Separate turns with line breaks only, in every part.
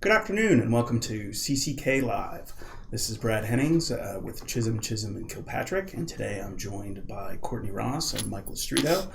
Good afternoon and welcome to CCK Live. This is Brad Hennings with Chisholm, and Kilpatrick, and today I'm joined by Courtney Ross and Michael Estrudo.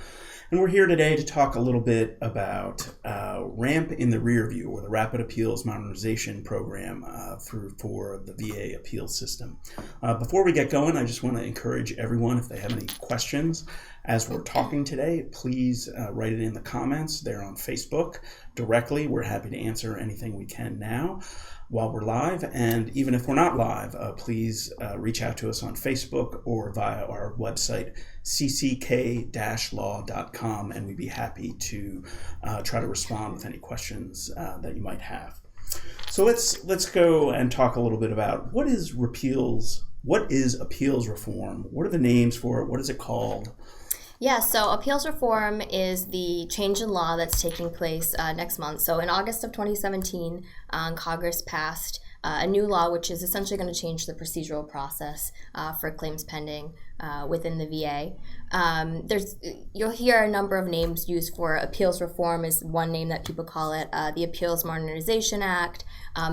And we're here today to talk a little bit about RAMP in the rear view, or the Rapid Appeals Modernization Program for the VA appeals system. Before we get going, I just want to encourage everyone, if they have any questions as we're talking today, please write it in the comments. They're on Facebook directly. We're happy to answer anything we can now while we're live. And even if we're not live, please reach out to us on Facebook or via our website, cck-law.com, and we'd be happy to try to respond with any questions that you might have. So let's go and talk a little bit about what is appeals reform? What are the names for it? What is it called?
Yeah, so appeals reform is the change in law that's taking place next month. So in August of 2017, Congress passed a new law which is essentially going to change the procedural process for claims pending within the VA. You'll hear a number of names used for appeals reform is one name that people call it, the Appeals Modernization Act,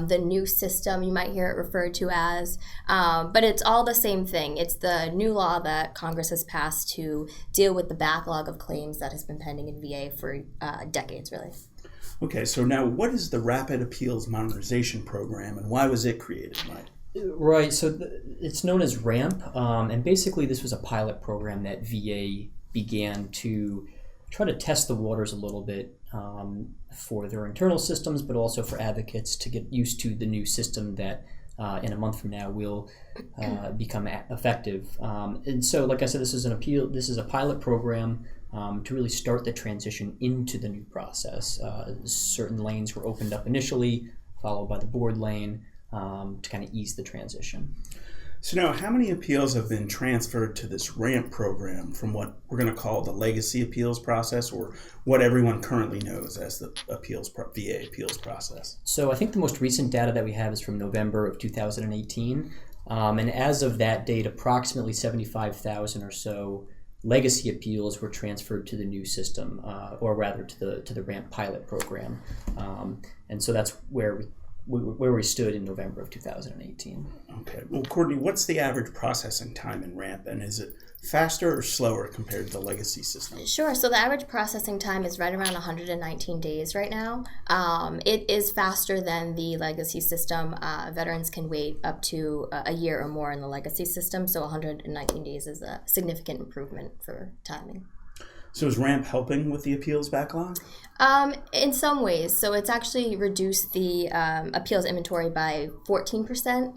the new system you might hear it referred to as, but it's all the same thing. It's the new law that Congress has passed to deal with the backlog of claims that has been pending in VA for decades, really.
Okay, so now what is the Rapid Appeals Modernization Program and why was it created, Mike?
Right, so it's known as RAMP, and basically this was a pilot program that VA began to try to test the waters a little bit for their internal systems, but also for advocates to get used to the new system that in a month from now will become effective. And so, like I said, this is a pilot program to really start the transition into the new process. Certain lanes were opened up initially, followed by the board lane, to kind of ease the transition.
So now, how many appeals have been transferred to this RAMP program from what we're going to call the legacy appeals process, or what everyone currently knows as the VA appeals process?
So I think the most recent data that we have is from November of 2018, and as of that date, approximately 75,000 or so legacy appeals were transferred to the new system, or rather to the RAMP pilot program, and so that's where we stood in November of 2018.
Okay. Well, Courtney, what's the average processing time in RAMP, and is it faster or slower compared to the legacy system?
Sure. So the average processing time is right around 119 days right now. It is faster than the legacy system. Veterans can wait up to a year or more in the legacy system, so 119 days is a significant improvement for timing.
So is RAMP helping with the appeals backlog?
In some ways. So it's actually reduced the appeals inventory by 14%.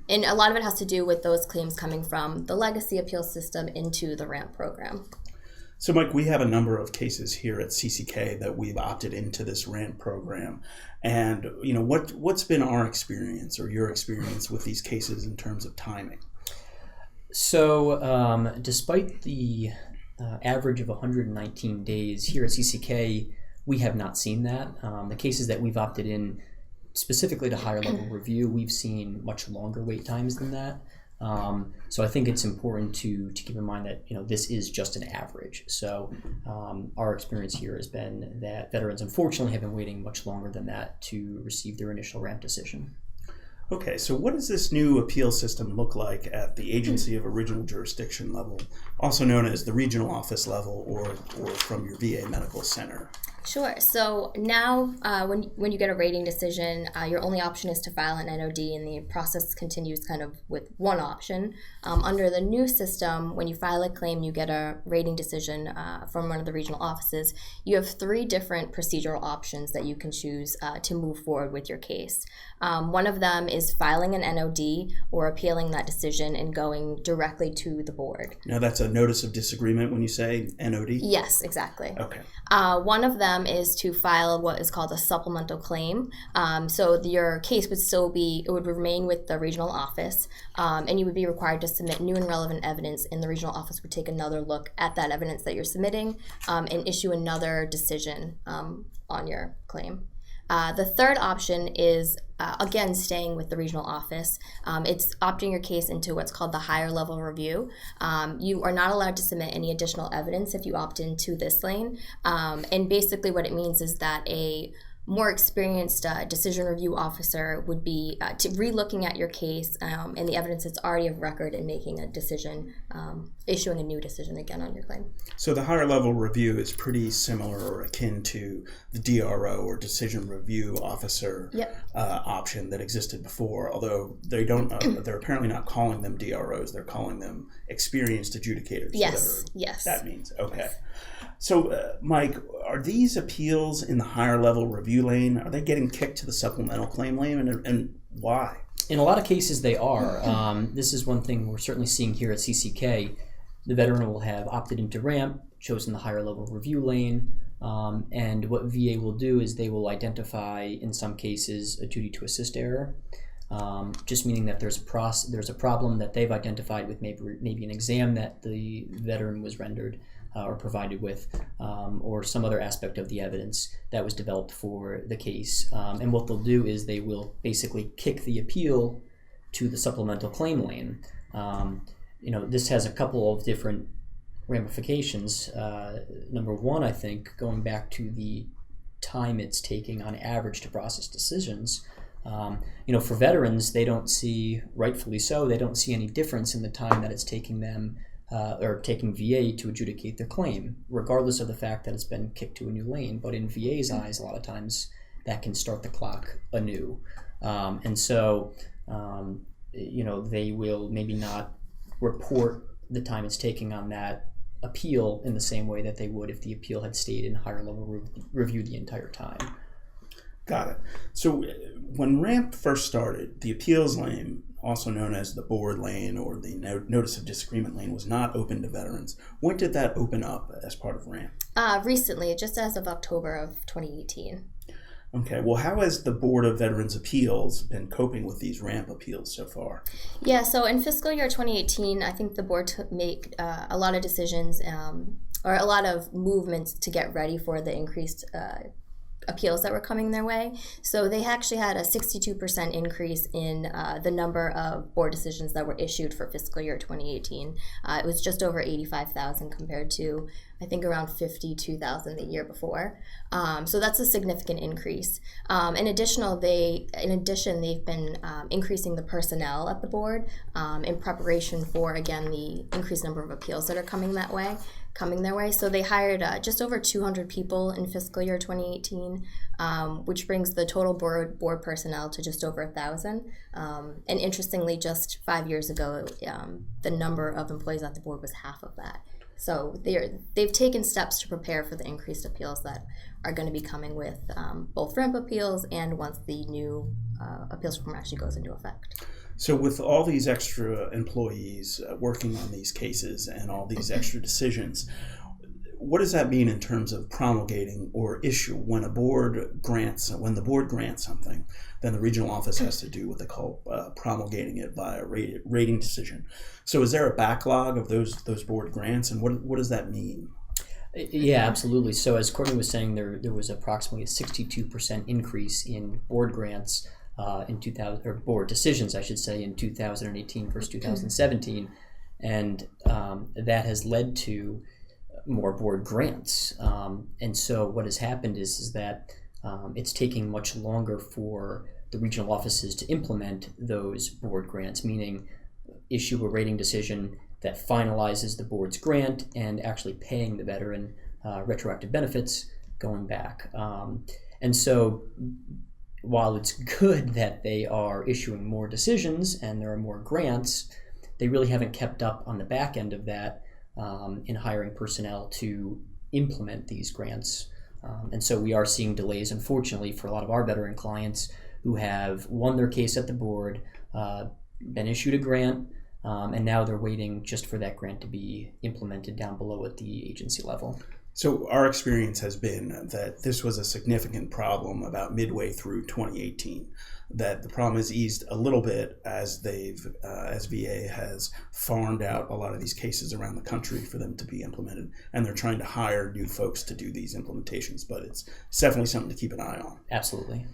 And a lot of it has to do with those claims coming from the legacy appeals system into the RAMP program.
So, Mike, we have a number of cases here at CCK that we've opted into this RAMP program. And, what's been our experience or your experience with these cases in terms of timing?
So, despite the average of 119 days here at CCK, we have not seen that. The cases that we've opted in specifically to higher level review, we've seen much longer wait times than that. So I think it's important to keep in mind that this is just an average. So our experience here has been that veterans unfortunately have been waiting much longer than that to receive their initial RAMP decision.
Okay, so what does this new appeal system look like at the agency of original jurisdiction level, also known as the regional office level or from your VA medical center?
Sure. So now when you get a rating decision, your only option is to file an NOD, and the process continues kind of with one option. Under the new system, when you file a claim, you get a rating decision from one of the regional offices. You have 3 different procedural options that you can choose to move forward with your case. One of them is filing an NOD or appealing that decision and going directly to the board.
Now that's a notice of disagreement when you say NOD?
Yes, exactly.
Okay.
One of them is to file what is called a supplemental claim. So your case would remain with the regional office, and you would be required to submit new and relevant evidence, and the regional office would take another look at that evidence that you're submitting and issue another decision on your claim. The third option is, again, staying with the regional office. It's opting your case into what's called the higher level review. You are not allowed to submit any additional evidence if you opt into this lane. And basically what it means is that a more experienced decision review officer would be re-looking at your case and the evidence that's already of record and making a decision, issuing a new decision again on your claim.
So the higher level review is pretty similar or akin to the DRO or decision review officer option that existed before, although they don't. They're apparently not calling them DROs. They're calling them experienced adjudicators.
Yes, yes.
That means, okay. So, Mike, are these appeals in the higher level review lane, are they getting kicked to the supplemental claim lane, and why?
In a lot of cases, they are. This is one thing we're certainly seeing here at CCK. The veteran will have opted into RAMP, chosen the higher level review lane, and what VA will do is they will identify, in some cases, a duty to assist error, just meaning that there's a problem that they've identified with maybe an exam that the veteran was rendered or provided with, or some other aspect of the evidence that was developed for the case. And what they'll do is they will basically kick the appeal to the supplemental claim lane. This has a couple of different ramifications. Number one, I think, going back to the time it's taking on average to process decisions. For veterans, they don't see, rightfully so, they don't see any difference in the time that it's taking them or taking VA to adjudicate their claim, regardless of the fact that it's been kicked to a new lane. But in VA's eyes, a lot of times that can start the clock anew. They will maybe not report the time it's taking on that appeal in the same way that they would if the appeal had stayed in higher level review the entire time.
Got it. So when RAMP first started, the appeals lane, also known as the board lane or the notice of disagreement lane, was not open to veterans. When did that open up as part of RAMP?
Recently, just as of October of 2018.
Okay, well, how has the Board of Veterans' Appeals been coping with these RAMP appeals so far?
Yeah, so in fiscal year 2018, I think the board made a lot of decisions or a lot of movements to get ready for the increased appeals that were coming their way. So they actually had a 62% increase in the number of board decisions that were issued for fiscal year 2018. It was just over 85,000 compared to, I think, around 52,000 the year before. So that's a significant increase. In addition, they've been increasing the personnel at the board in preparation for, again, the increased number of appeals that are coming their way. So they hired just over 200 people in fiscal year 2018, which brings the total board personnel to just over 1,000. And interestingly, just 5 years ago, the number of employees at the board was half of that. So they've taken steps to prepare for the increased appeals that are going to be coming with both RAMP appeals and once the new appeals reform actually goes into effect.
So with all these extra employees working on these cases and all these extra decisions, what does that mean in terms of promulgating or issue when the board grants something? Then the regional office has to do what they call promulgating it via rating decision. So is there a backlog of those board grants, and what does that mean?
Yeah, absolutely. So as Courtney was saying, there was approximately a 62% increase in board grants in 2000, or board decisions, I should say, in 2018 versus 2017, and that has led to more board grants. And so what has happened is that it's taking much longer for the regional offices to implement those board grants, meaning issue a rating decision that finalizes the board's grant and actually paying the veteran retroactive benefits going back. And so while it's good that they are issuing more decisions and there are more grants, they really haven't kept up on the back end of that in hiring personnel to implement these grants. And so we are seeing delays, unfortunately, for a lot of our veteran clients who have won their case at the board, been issued a grant, and now they're waiting just for that grant to be implemented down below at the agency level.
So our experience has been that this was a significant problem about midway through 2018, that the problem has eased a little bit as VA has farmed out a lot of these cases around the country for them to be implemented, and they're trying to hire new folks to do these implementations, but it's definitely something to keep an eye on.
Absolutely.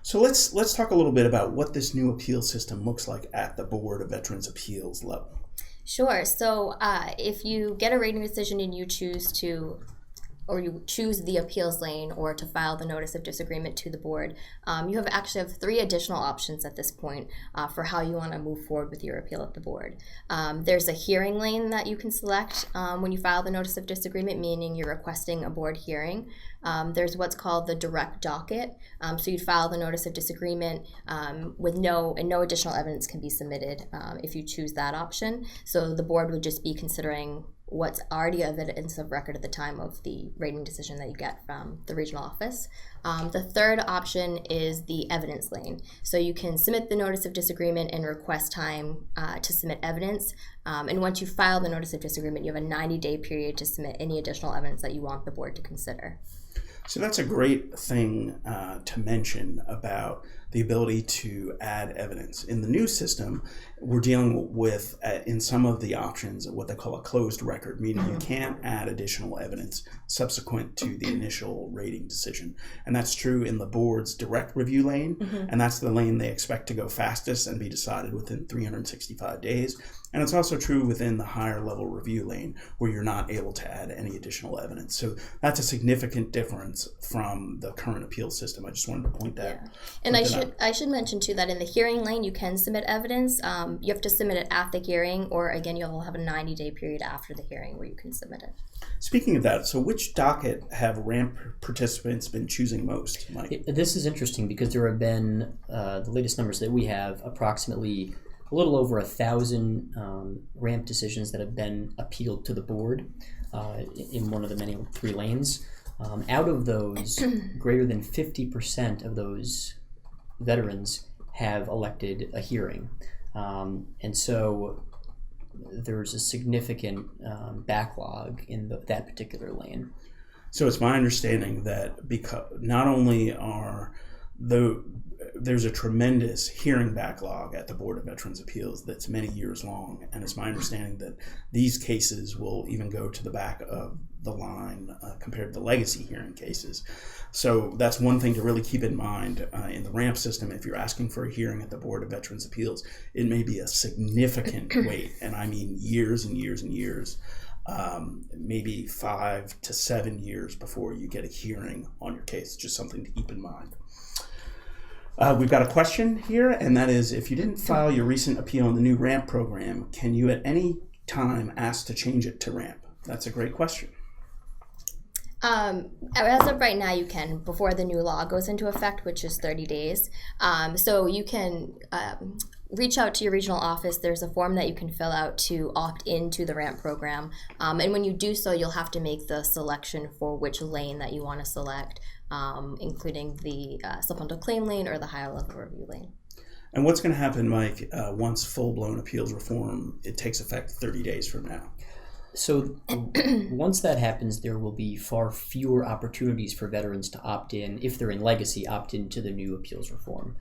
So let's talk a little bit about what this new appeal system looks like at the Board of Veterans' Appeals level.
Sure. So if you get a rating decision and you choose to or you choose the appeals lane or to file the notice of disagreement to the board, you actually have 3 additional options at this point for how you want to move forward with your appeal at the board. There's a hearing lane that you can select when you file the notice of disagreement, meaning you're requesting a board hearing. There's what's called the direct docket. So you'd file the notice of disagreement with no additional evidence can be submitted if you choose that option. So the board would just be considering what's already evidence of record at the time of the rating decision that you get from the regional office. The third option is the evidence lane. So you can submit the notice of disagreement and request time to submit evidence. And once you file the notice of disagreement, you have a 90-day period to submit any additional evidence that you want the board to consider.
So that's a great thing to mention about the ability to add evidence. In the new system, we're dealing with, in some of the options, what they call a closed record, meaning you can't add additional evidence subsequent to the initial rating decision. And that's true in the board's direct review lane, and that's the lane they expect to go fastest and be decided within 365 days. And it's also true within the higher level review lane, where you're not able to add any additional evidence. So that's a significant difference from the current appeal system. I just wanted to point that.
Yeah. And I should mention too that in the hearing lane you can submit evidence. You have to submit it at the hearing, or again you'll have a 90-day period after the hearing where you can submit it.
Speaking of that, so which docket have ramp participants been choosing most, Mike?
This is interesting because there have been, the latest numbers that we have, approximately a little over 1,000 ramp decisions that have been appealed to the board in one of the many 3 lanes. Out of those, greater than 50% of those veterans have elected a hearing. And so there's a significant backlog in that particular lane.
So it's my understanding that because not only there's a tremendous hearing backlog at the Board of Veterans' Appeals that's many years long, and it's my understanding that these cases will even go to the back of the line compared to the legacy hearing cases. So that's one thing to really keep in mind in the ramp system. If you're asking for a hearing at the Board of Veterans' Appeals, it may be a significant wait, and I mean years and years and years. Maybe 5 to 7 years before you get a hearing on your case. Just something to keep in mind. We've got a question here, and that is, if you didn't file your recent appeal on the new RAMP program, can you at any time ask to change it to RAMP? That's a great question.
As of right now, you can, before the new law goes into effect, which is 30 days. So you can reach out to your regional office. There's a form that you can fill out to opt into the RAMP program. And when you do so, you'll have to make the selection for which lane that you want to select, including the supplemental claim lane or the higher level review lane.
And what's going to happen, Mike, once full-blown appeals reform, it takes effect 30 days from now?
So once that happens, there will be far fewer opportunities for veterans to opt in, if they're in legacy, opt into the new appeals reform.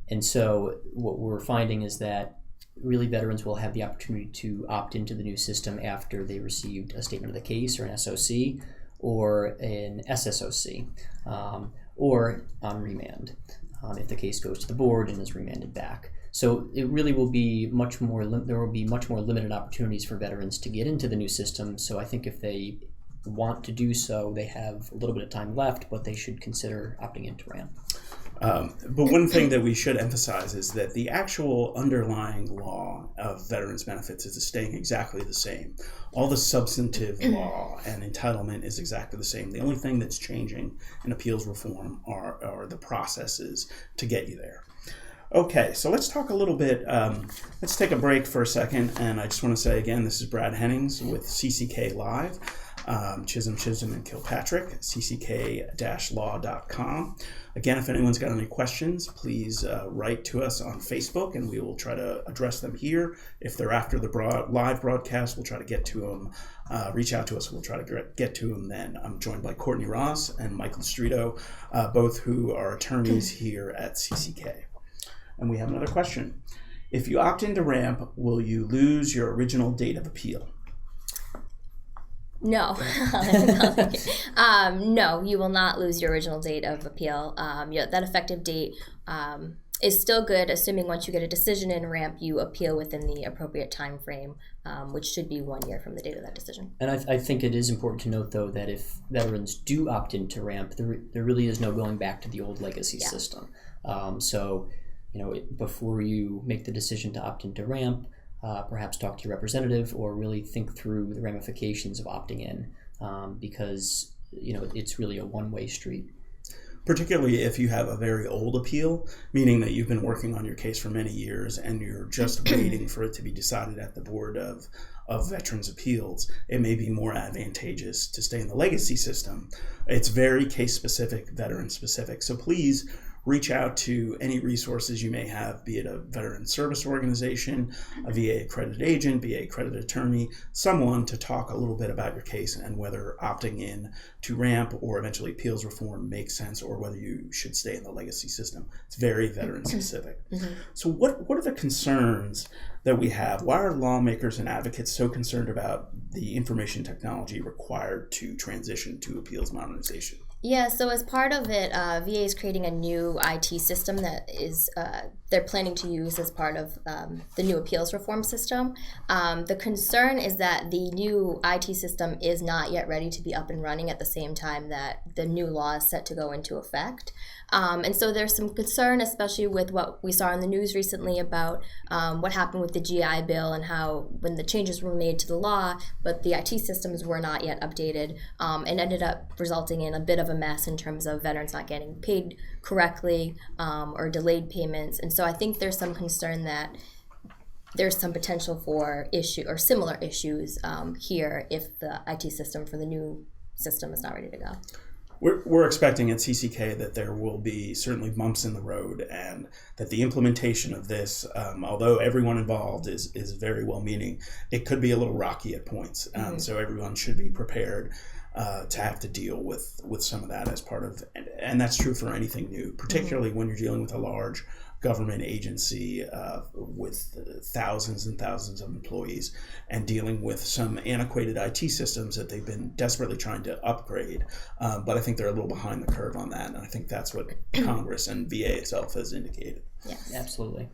And so what we're finding is that really veterans will have the opportunity to opt into the new system after they received a statement of the case or an SOC or an SSOC or on remand if the case goes to the board and is remanded back. So it really will be there will be much more limited opportunities for veterans to get into the new system. So I think if they want to do so, they have a little bit of time left, but they should consider opting into RAMP.
But one thing that we should emphasize is that the actual underlying law of veterans benefits is staying exactly the same. All the substantive law and entitlement is exactly the same. The only thing that's changing in appeals reform are the processes to get you there. Okay, so let's talk a little bit, let's take a break for a second, and I just want to say again, this is Brad Hennings with CCK Live, Chisholm, and Kilpatrick, cck-law.com. Again, if anyone's got any questions, please write to us on Facebook, and we will try to address them here. If they're after the live broadcast, we'll try to get to them. Reach out to us, we'll try to get to them then. I'm joined by Courtney Ross and Michael Strito, both who are attorneys here at CCK. And we have another question. If you opt into RAMP, will you lose your original date of appeal?
No. No, you will not lose your original date of appeal. That effective date is still good, assuming once you get a decision in ramp, you appeal within the appropriate time frame, which should be 1 year from the date of that decision.
And I think it is important to note, though, that if veterans do opt into ramp, there really is no going back to the old legacy system. So, before you make the decision to opt into ramp, perhaps talk to your representative or really think through the ramifications of opting in, because it's really a one-way street.
Particularly if you have a very old appeal, meaning that you've been working on your case for many years and you're just waiting for it to be decided at the Board of Veterans Appeals, it may be more advantageous to stay in the legacy system. It's very case-specific, veteran-specific. So please reach out to any resources you may have, be it a veteran service organization, a VA accredited agent, VA accredited attorney, someone to talk a little bit about your case and whether opting in to ramp or eventually appeals reform makes sense, or whether you should stay in the legacy system. It's very veteran specific. So what are the concerns that we have? Why are lawmakers and advocates so concerned about the information technology required to transition to appeals modernization?
Yeah, so as part of it, VA is creating a new IT system that is they're planning to use as part of the new appeals reform system. The concern is that the new IT system is not yet ready to be up and running at the same time that the new law is set to go into effect. And so there's some concern, especially with what we saw in the news recently about what happened with the GI Bill and how when the changes were made to the law, but the IT systems were not yet updated, and ended up resulting in a bit of a mess in terms of veterans not getting paid correctly or delayed payments. And so I think there's some concern that there's some potential for issue or similar issues here if the IT system for the new system is not ready to go.
We're expecting at CCK that there will be certainly bumps in the road, and that the implementation of this, although everyone involved is very well-meaning, it could be a little rocky at points. So everyone should be prepared to have to deal with some of that as part of, and that's true for anything new, particularly when you're dealing with a large government agency with thousands and thousands of employees and dealing with some antiquated IT systems that they've been desperately trying to upgrade. But I think they're a little behind the curve on that. And I think that's what Congress and VA itself has indicated.
Yes.
Absolutely.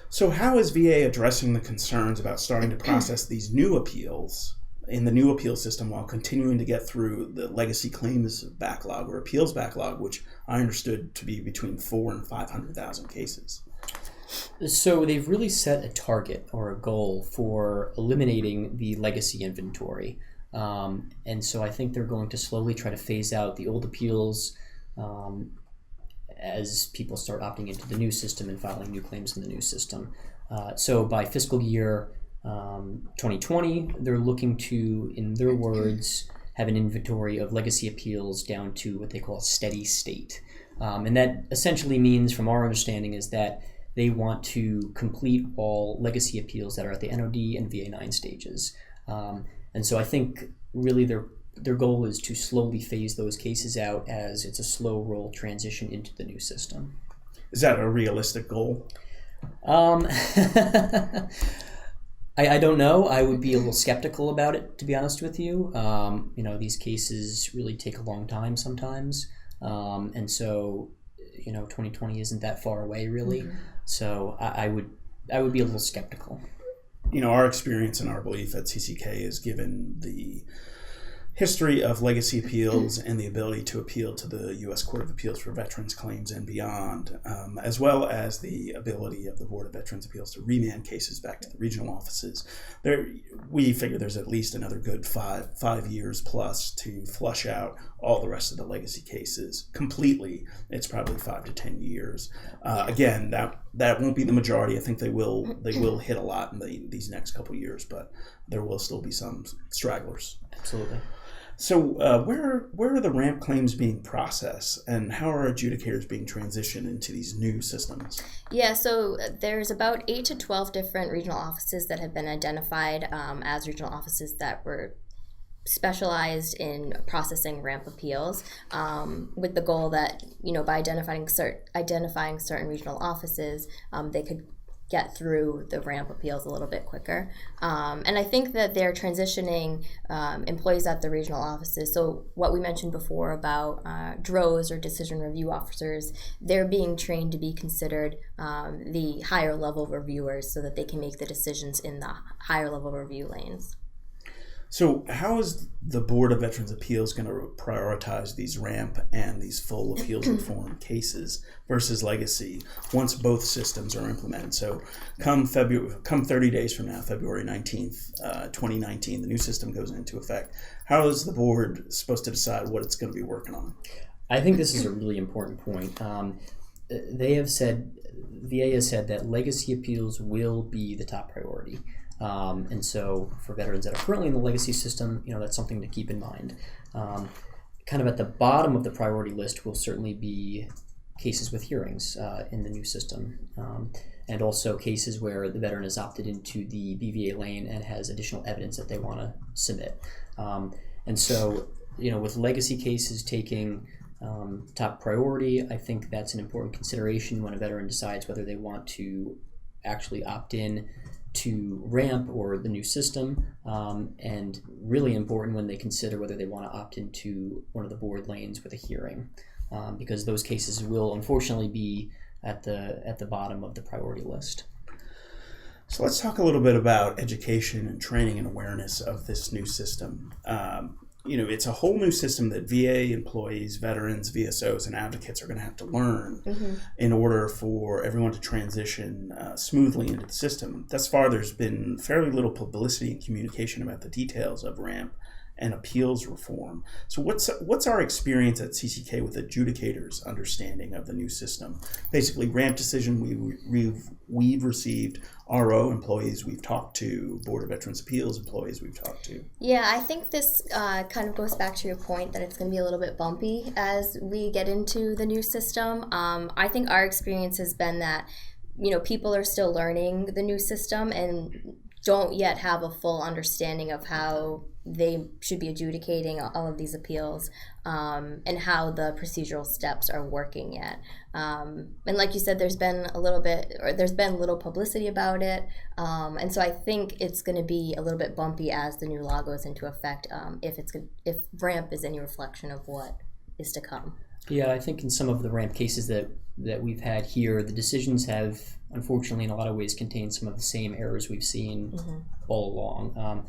So how is VA addressing the concerns about starting to process these new appeals in the new appeal system while continuing to get through the legacy claims backlog or appeals backlog, which I understood to be between 400,000 and 500,000 cases?
So they've really set a target or a goal for eliminating the legacy inventory. And so I think they're going to slowly try to phase out the old appeals as people start opting into the new system and filing new claims in the new system. So by fiscal year 2020, they're looking to, in their words, have an inventory of legacy appeals down to what they call a steady state. And that essentially means, from our understanding, is that they want to complete all legacy appeals that are at the NOD and VA9 stages. And so I think really their goal is to slowly phase those cases out as it's a slow roll transition into the new system.
Is that a realistic goal?
I don't know. I would be a little skeptical about it, to be honest with you. These cases really take a long time sometimes. And so, 2020 isn't that far away, really. So I would be a little skeptical.
Our experience and our belief at CCK is, given the history of legacy appeals and the ability to appeal to the U.S. Court of Appeals for Veterans Claims and beyond, as well as the ability of the Board of Veterans Appeals to remand cases back to the regional offices, we figure there's at least another good five years plus to flush out all the rest of the legacy cases completely. It's probably 5 to 10 years. Again, that won't be the majority. I think they will hit a lot in these next couple of years, but there will still be some stragglers.
Absolutely.
So where are the ramp claims being processed, and how are adjudicators being transitioned into these new systems?
Yeah, so there's about 8 to 12 different regional offices that have been identified as regional offices that were specialized in processing ramp appeals, with the goal that, by identifying certain regional offices, they could get through the ramp appeals a little bit quicker. And I think that they're transitioning employees at the regional offices. So what we mentioned before about DROs, or decision review officers, they're being trained to be considered the higher level reviewers so that they can make the decisions in the higher level review lanes.
So how is the Board of Veterans Appeals going to prioritize these ramp and these full appeals reform cases versus legacy once both systems are implemented? So come 30 days from now, February 19th, 2019, the new system goes into effect. How is the board supposed to decide what it's going to be working on?
I think this is a really important point. VA has said that legacy appeals will be the top priority. And so for veterans that are currently in the legacy system, that's something to keep in mind. Kind of at the bottom of the priority list will certainly be cases with hearings in the new system, and also cases where the veteran has opted into the BVA lane and has additional evidence that they want to submit. And so, with legacy cases taking top priority, I think that's an important consideration when a veteran decides whether they want to actually opt in to ramp or the new system, and really important when they consider whether they want to opt into one of the board lanes with a hearing, because those cases will unfortunately be at the bottom of the priority list.
So let's talk a little bit about education and training and awareness of this new system. It's a whole new system that VA employees, veterans, VSOs, and advocates are going to have to learn in order for everyone to transition smoothly into the system. Thus far, there's been fairly little publicity and communication about the details of RAMP and appeals reform. So what's our experience at CCK with adjudicators' understanding of the new system? Basically, RAMP decision we've received, RO employees we've talked to, Board of Veterans Appeals employees we've talked to.
Yeah, I think this kind of goes back to your point that it's going to be a little bit bumpy as we get into the new system. I think our experience has been that, people are still learning the new system and don't yet have a full understanding of how they should be adjudicating all of these appeals, and how the procedural steps are working yet. And like you said, there's been little publicity about it, and so I think it's going to be a little bit bumpy as the new law goes into effect, if RAMP is any reflection of what is to come.
Yeah, I think in some of the RAMP cases that we've had here, the decisions have, unfortunately, in a lot of ways contained some of the same errors we've seen all along.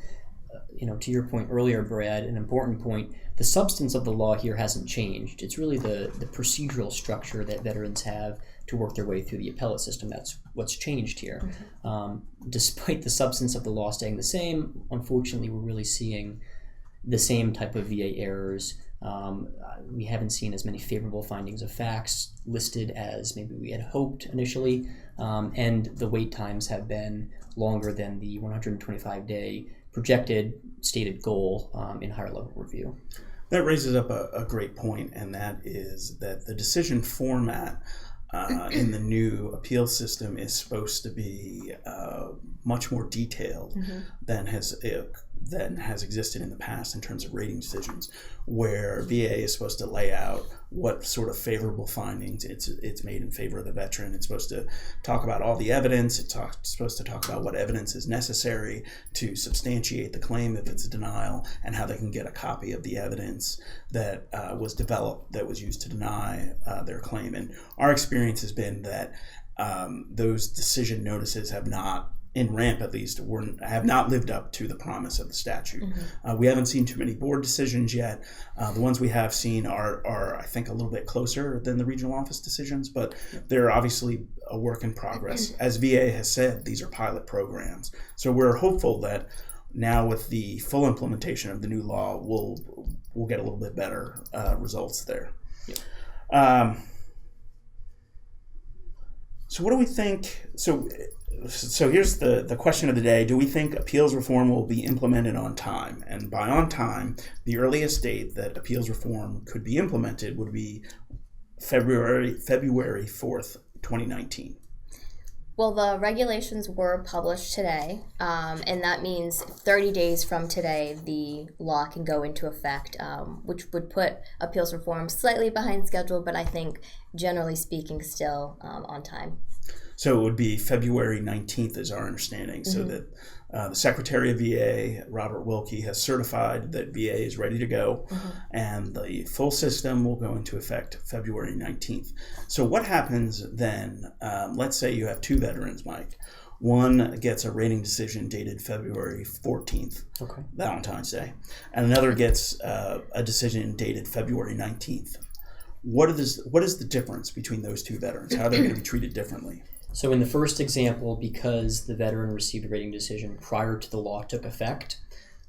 To your point earlier, Brad, an important point, the substance of the law here hasn't changed. It's really the procedural structure that veterans have to work their way through the appellate system. That's what's changed here. Despite the substance of the law staying the same, unfortunately, we're really seeing the same type of VA errors. We haven't seen as many favorable findings of facts listed as maybe we had hoped initially, and the wait times have been longer than the 125-day projected stated goal in higher level review.
That raises up a great point, and that is that the decision format in the new appeal system is supposed to be much more detailed than has existed in the past in terms of rating decisions, where VA is supposed to lay out what sort of favorable findings it's made in favor of the veteran. It's supposed to talk about all the evidence. It's supposed to talk about what evidence is necessary to substantiate the claim if it's a denial, and how they can get a copy of the evidence that was developed that was used to deny their claim. And our experience has been that those decision notices have not, in RAMP at least, have not lived up to the promise of the statute. We haven't seen too many board decisions yet. The ones we have seen are, I think, a little bit closer than the regional office decisions, but they're obviously a work in progress. As VA has said, these are pilot programs. So we're hopeful that now with the full implementation of the new law, we'll get a little bit better results there. So what do we think? So here's the question of the day. Do we think appeals reform will be implemented on time? And by on time, the earliest date that appeals reform could be implemented would be February 4th, 2019.
Well, the regulations were published today, and that means 30 days from today, the law can go into effect, which would put appeals reform slightly behind schedule, but I think generally speaking, still on time.
So it would be February 19th is our understanding, so that the Secretary of VA, Robert Wilkie, has certified that VA is ready to go, and the full system will go into effect February 19th. So what happens then? Let's say you have two veterans, Mike. One gets a rating decision dated February 14th, Valentine's Day, and another gets a decision dated February 19th. What is the difference between those two veterans? How are they going to be treated differently?
So in the first example, because the veteran received a rating decision prior to the law took effect,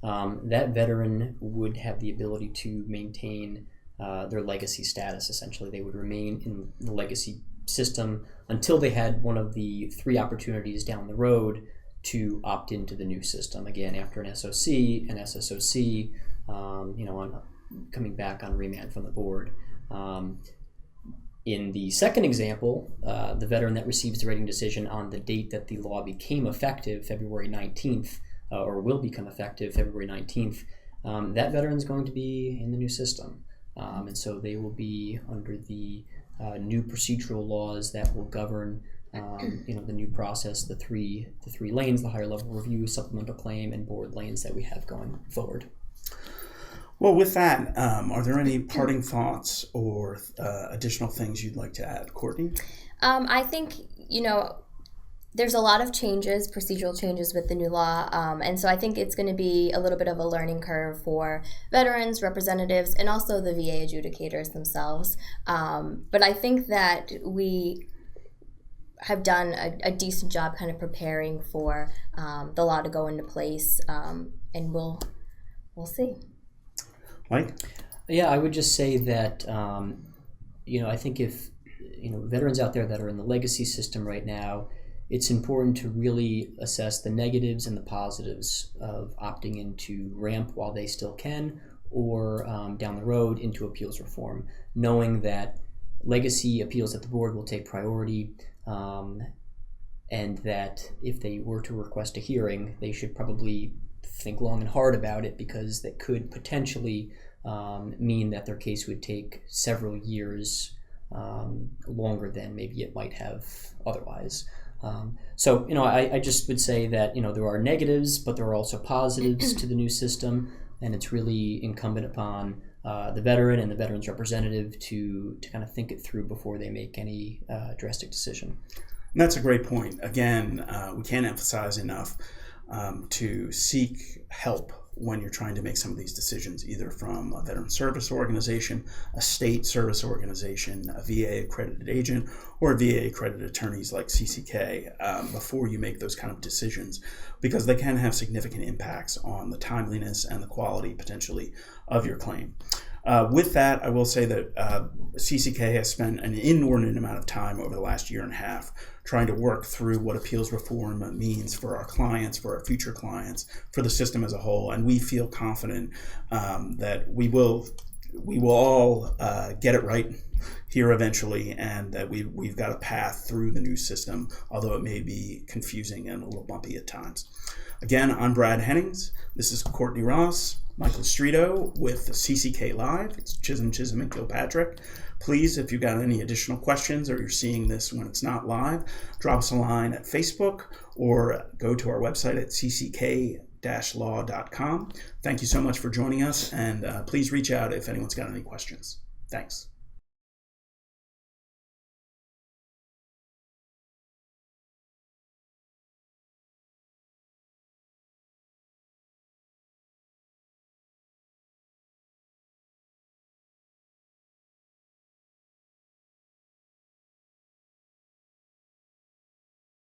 that veteran would have the ability to maintain their legacy status, essentially. They would remain in the legacy system until they had one of the three opportunities down the road to opt into the new system. Again, after an SOC, an SSOC, on coming back on remand from the board. In the second example, the veteran that receives the rating decision on the date that the law became effective, February 19th, or will become effective February 19th, that veteran is going to be in the new system. And so they will be under the new procedural laws that will govern the new process, the three lanes, the higher level review, supplemental claim, and board lanes that we have going forward.
Well, with that, are there any parting thoughts or additional things you'd like to add, Courtney?
I think, there's a lot of changes, procedural changes with the new law, and so I think it's going to be a little bit of a learning curve for veterans, representatives, and also the VA adjudicators themselves. But I think that we have done a decent job kind of preparing for the law to go into place, and we'll see.
Mike?
Yeah, I would just say that, I think if, veterans out there that are in the legacy system right now, it's important to really assess the negatives and the positives of opting into RAMP while they still can, or down the road into appeals reform, knowing that legacy appeals at the board will take priority, and that if they were to request a hearing, they should probably think long and hard about it, because that could potentially mean that their case would take several years longer than maybe it might have otherwise. So I just would say that there are negatives, but there are also positives to the new system, and it's really incumbent upon the veteran and the veteran's representative to kind of think it through before they make any drastic decision.
And that's a great point. Again, we can't emphasize enough to seek help when you're trying to make some of these decisions, either from a veteran service organization, a state service organization, a VA accredited agent, or VA accredited attorneys like CCK, before you make those kind of decisions, because they can have significant impacts on the timeliness and the quality, potentially, of your claim. With that, I will say that CCK has spent an inordinate amount of time over the last year and a half trying to work through what appeals reform means for our clients, for our future clients, for the system as a whole, and we feel confident that we will all get it right here eventually, and that we've got a path through the new system, although it may be confusing and a little bumpy at times. Again, I'm Brad Hennings. This is Courtney Ross, Michael Estrito with CCK Live. It's Chisholm, and Kilpatrick. Please, if you've got any additional questions or you're seeing this when it's not live, drop us a line at Facebook or go to our website at cck-law.com. Thank you so much for joining us, and please reach out if anyone's got any questions. Thanks.